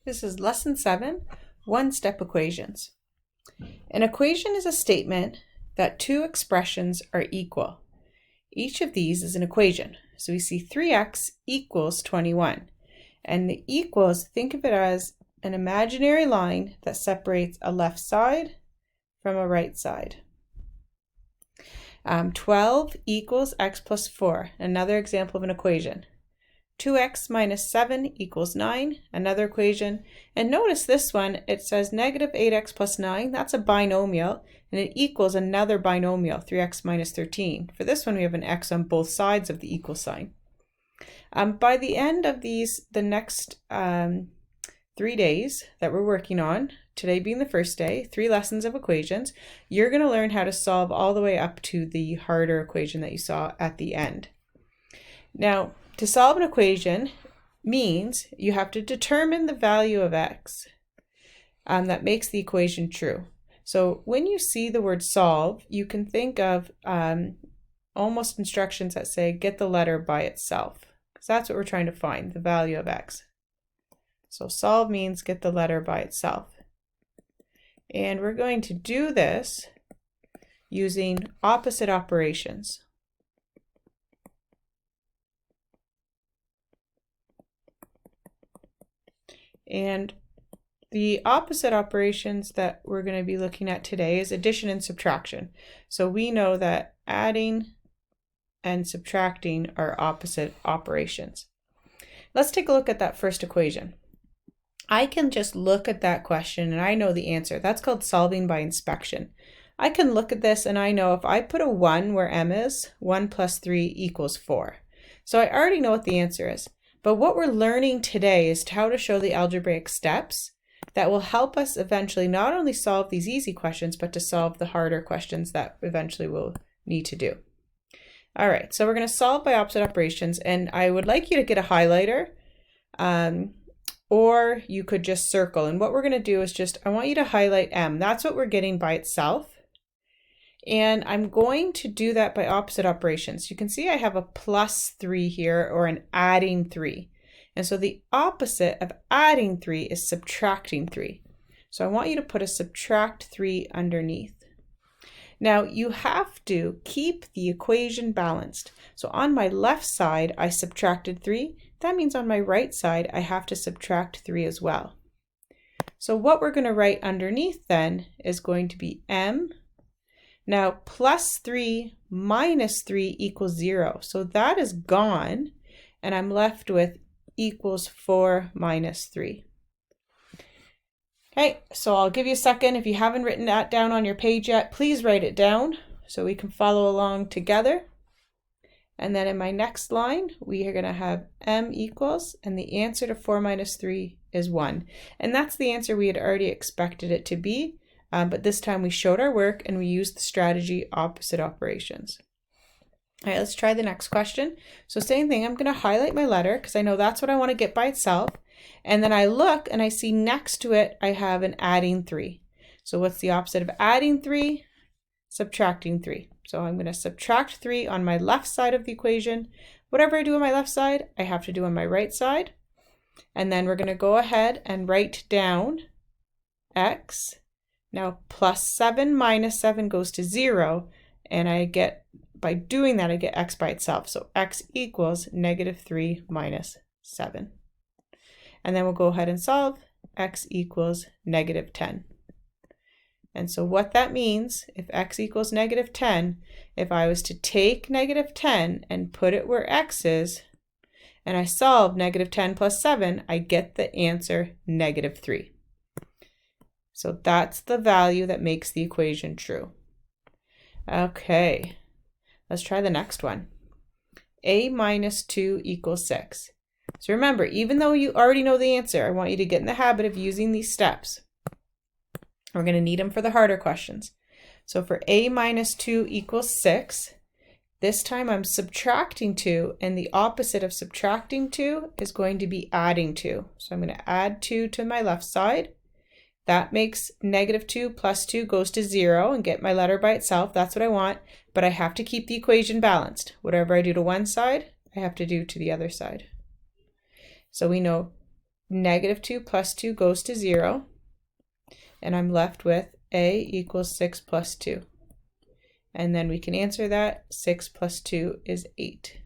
This is lesson 7, one-step equations. An equation is a statement that two expressions are equal. Each of these is an equation. So we see 3x equals 21. And the equals, think of it as an imaginary line that separates a left side from a right side. 12 equals x plus 4, another example of an equation. 2x minus 7 equals 9, another equation. And notice this one, it says negative 8x plus 9, that's a binomial, and it equals another binomial, 3x minus 13. For this one, we have an x on both sides of the equal sign. By the end of the next 3 days that we're working on, today being the first day, 3 lessons of equations, you're going to learn how to solve all the way up to the harder equation that you saw at the end. Now, to solve an equation means you have to determine the value of x that makes the equation true. So when you see the word solve, you can think of almost instructions that say get the letter by itself, because that's what we're trying to find, the value of x. So solve means get the letter by itself. And we're going to do this using opposite operations. And the opposite operations that we're going to be looking at today is addition and subtraction. So we know that adding and subtracting are opposite operations. Let's take a look at that first equation. I can just look at that question and I know the answer. That's called solving by inspection. I can look at this and I know if I put a 1 where m is, 1 plus 3 equals 4. So I already know what the answer is. But what we're learning today is how to show the algebraic steps that will help us eventually not only solve these easy questions, but to solve the harder questions that eventually we'll need to do. All right, so we're going to solve by opposite operations, and I would like you to get a highlighter, or you could just circle. And what we're going to do is I want you to highlight m. That's what we're getting by itself. And I'm going to do that by opposite operations. You can see I have a plus 3 here, or an adding 3. And so the opposite of adding 3 is subtracting 3. So I want you to put a subtract 3 underneath. Now you have to keep the equation balanced. So on my left side, I subtracted 3. That means on my right side, I have to subtract 3 as well. So what we're going to write underneath then is going to be m. Now, plus 3 minus 3 equals 0. So that is gone, and I'm left with equals 4 minus 3. Okay, so I'll give you a second. If you haven't written that down on your page yet, please write it down so we can follow along together. And then in my next line, we are going to have m equals, and the answer to 4 minus 3 is 1. And that's the answer we had already expected it to be. But this time we showed our work and we used the strategy opposite operations. All right, let's try the next question. So same thing, I'm going to highlight my letter because I know that's what I want to get by itself. And then I look and I see next to it, I have an adding 3. So what's the opposite of adding 3? Subtracting 3. So I'm going to subtract 3 on my left side of the equation. Whatever I do on my left side, I have to do on my right side. And then we're going to go ahead and write down x. Now, plus 7 minus 7 goes to 0, and by doing that, I get x by itself. So x equals negative 3 minus 7. And then we'll go ahead and solve. X equals negative 10. And so what that means, if x equals negative 10, if I was to take negative 10 and put it where x is, and I solve negative 10 plus 7, I get the answer negative 3. So that's the value that makes the equation true. Okay, let's try the next one. A minus 2 equals 6. So remember, even though you already know the answer, I want you to get in the habit of using these steps. We're going to need them for the harder questions. So for a minus 2 equals 6, this time I'm subtracting 2, and the opposite of subtracting 2 is going to be adding 2. So I'm going to add 2 to my left side. That makes negative 2 plus 2 goes to 0 and get my letter by itself. That's what I want, but I have to keep the equation balanced. Whatever I do to one side, I have to do to the other side. So we know negative 2 plus 2 goes to 0. And I'm left with a equals 6 plus 2. And then we can answer that. 6 plus 2 is 8.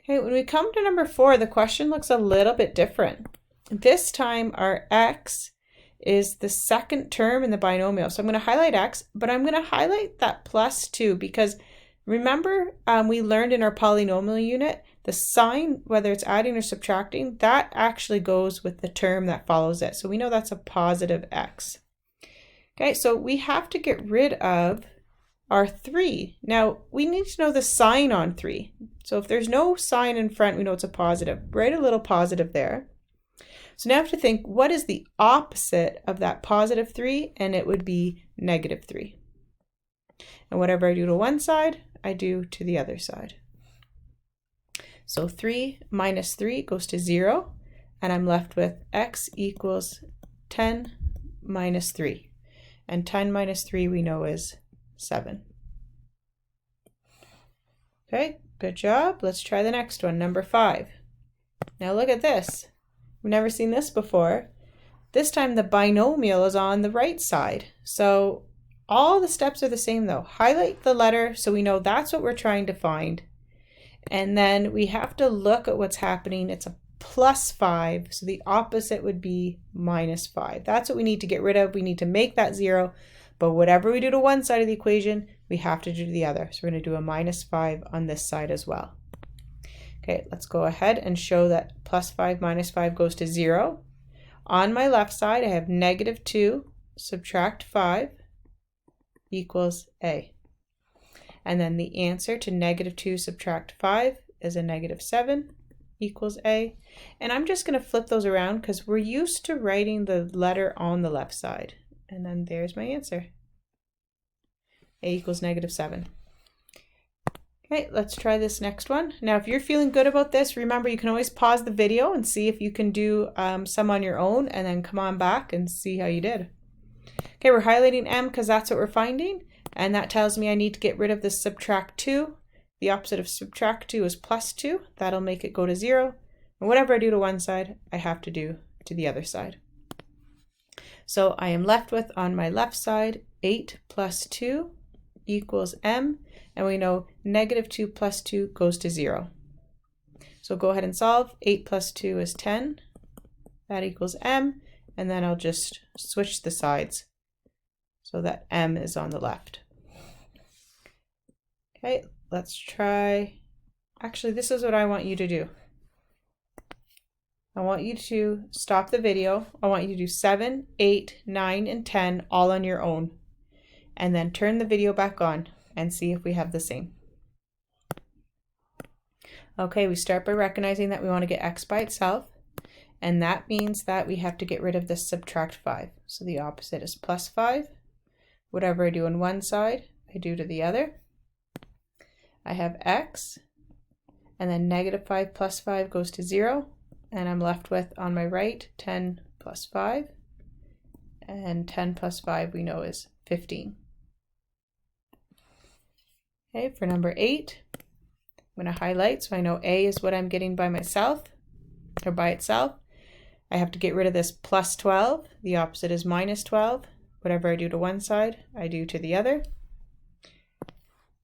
Okay, when we come to number 4, the question looks a little bit different. This time our x is the second term in the binomial. So I'm going to highlight x, but I'm going to highlight that plus 2 because remember we learned in our polynomial unit, the sign, whether it's adding or subtracting, that actually goes with the term that follows it. So we know that's a positive x. Okay, so we have to get rid of our 3. Now, we need to know the sign on 3. So if there's no sign in front, we know it's a positive. Write a little positive there. So now I have to think, what is the opposite of that positive 3? And it would be negative 3. And whatever I do to one side, I do to the other side. So 3 minus 3 goes to 0, and I'm left with x equals 10 minus 3. And 10 minus 3 we know is 7. Okay, good job. Let's try the next one, number 5. Now look at this. We've never seen this before. This time the binomial is on the right side. So all the steps are the same though. Highlight the letter so we know that's what we're trying to find. And then we have to look at what's happening. It's a plus 5, so the opposite would be minus 5. That's what we need to get rid of. We need to make that 0, but whatever we do to one side of the equation, we have to do to the other. So we're going to do a minus 5 on this side as well. Okay, let's go ahead and show that plus 5 minus 5 goes to 0. On my left side, I have negative 2 subtract 5 equals a. And then the answer to negative 2 subtract 5 is a negative 7 equals a. And I'm just going to flip those around because we're used to writing the letter on the left side. And then there's my answer. A equals negative 7. Okay, let's try this next one. Now, if you're feeling good about this, remember you can always pause the video and see if you can do some on your own and then come on back and see how you did. Okay, we're highlighting M because that's what we're finding. And that tells me I need to get rid of this subtract 2. The opposite of subtract 2 is plus 2. That'll make it go to 0. And whatever I do to one side, I have to do to the other side. So I am left with, on my left side, 8 plus 2 equals M. And we know negative 2 plus 2 goes to 0. So go ahead and solve. 8 plus 2 is 10. That equals M. And then I'll just switch the sides so that M is on the left. Okay, let's try. Actually, this is what I want you to do. I want you to stop the video. I want you to do 7, 8, 9, and 10 all on your own. And then turn the video back on and see if we have the same. Okay, we start by recognizing that we want to get x by itself. And that means that we have to get rid of this subtract 5. So the opposite is plus 5. Whatever I do on one side, I do to the other. I have x, and then negative 5 plus 5 goes to 0. And I'm left with, on my right, 10 plus 5. And 10 plus 5 we know is 15. Okay, for number 8, I'm going to highlight so I know A is what I'm getting by myself, or by itself. I have to get rid of this plus 12. The opposite is minus 12. Whatever I do to one side, I do to the other.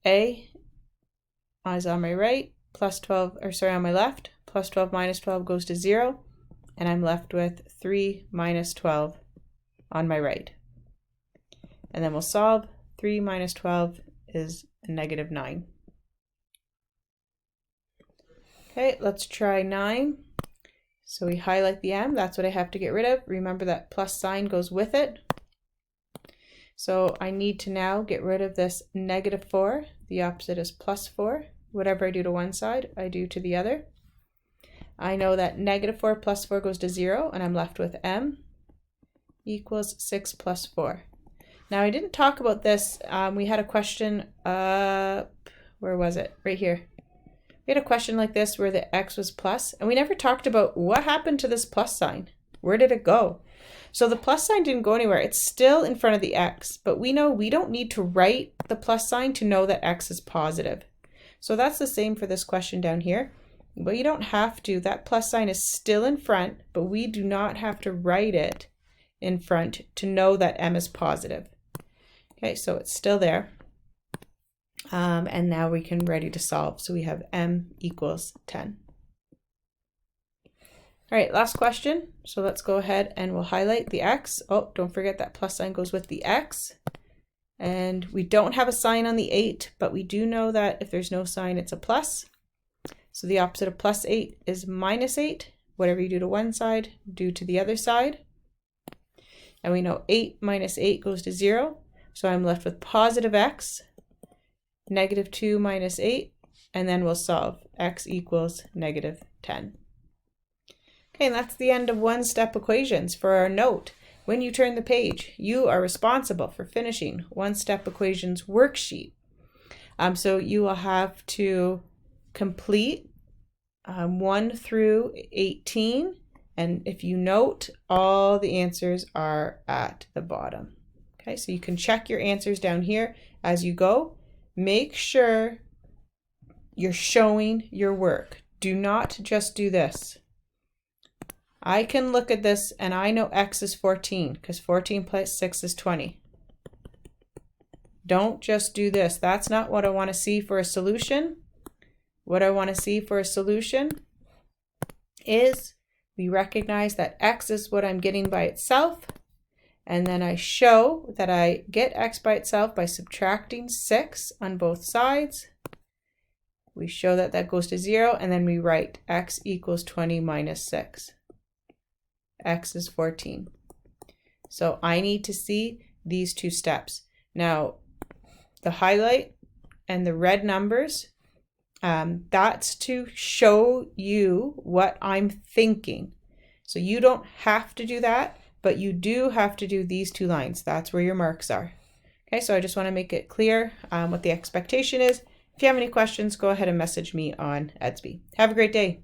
A is on my right, plus 12, or sorry, on my left. Plus 12 minus 12 goes to 0. And I'm left with 3 minus 12 on my right. And then we'll solve. 3 minus 12 is a negative 9. Okay, let's try 9. So we highlight the M, that's what I have to get rid of. Remember that plus sign goes with it. So I need to now get rid of this negative 4. The opposite is plus 4. Whatever I do to one side, I do to the other. I know that negative 4 plus 4 goes to 0, and I'm left with M equals 6 plus 4. Now I didn't talk about this. We had a question, where was it? Right here. We had a question like this where the x was plus, and we never talked about what happened to this plus sign. Where did it go? So the plus sign didn't go anywhere. It's still in front of the x, but we know we don't need to write the plus sign to know that x is positive. So that's the same for this question down here. But you don't have to. That plus sign is still in front, but we do not have to write it in front to know that m is positive. Okay, so it's still there. And now we can ready to solve. So we have m equals 10. All right, last question. So let's go ahead and we'll highlight the x. Oh, don't forget that plus sign goes with the x. And we don't have a sign on the 8, but we do know that if there's no sign, it's a plus. So the opposite of plus 8 is minus 8. Whatever you do to one side, do to the other side. And we know 8 minus 8 goes to 0. So I'm left with positive x, negative 2 minus 8, and then we'll solve x equals negative 10. Okay, and that's the end of one-step equations. For our note, when you turn the page, you are responsible for finishing one-step equations worksheet. So you will have to complete 1 through 18, and if you note, all the answers are at the bottom. Okay, so you can check your answers down here as you go. Make sure you're showing your work. Do not just do this. I can look at this and I know x is 14 because 14 plus 6 is 20. Don't just do this. That's not what I want to see for a solution. What I want to see for a solution is we recognize that x is what I'm getting by itself, and then I show that I get x by itself by subtracting 6 on both sides. We show that that goes to 0, and then we write x equals 20 minus 6. X is 14. So I need to see these two steps. Now, the highlight and the red numbers, that's to show you what I'm thinking. So you don't have to do that, but you do have to do these two lines. That's where your marks are. Okay, so I just want to make it clear what the expectation is. If you have any questions, go ahead and message me on Edsby. Have a great day.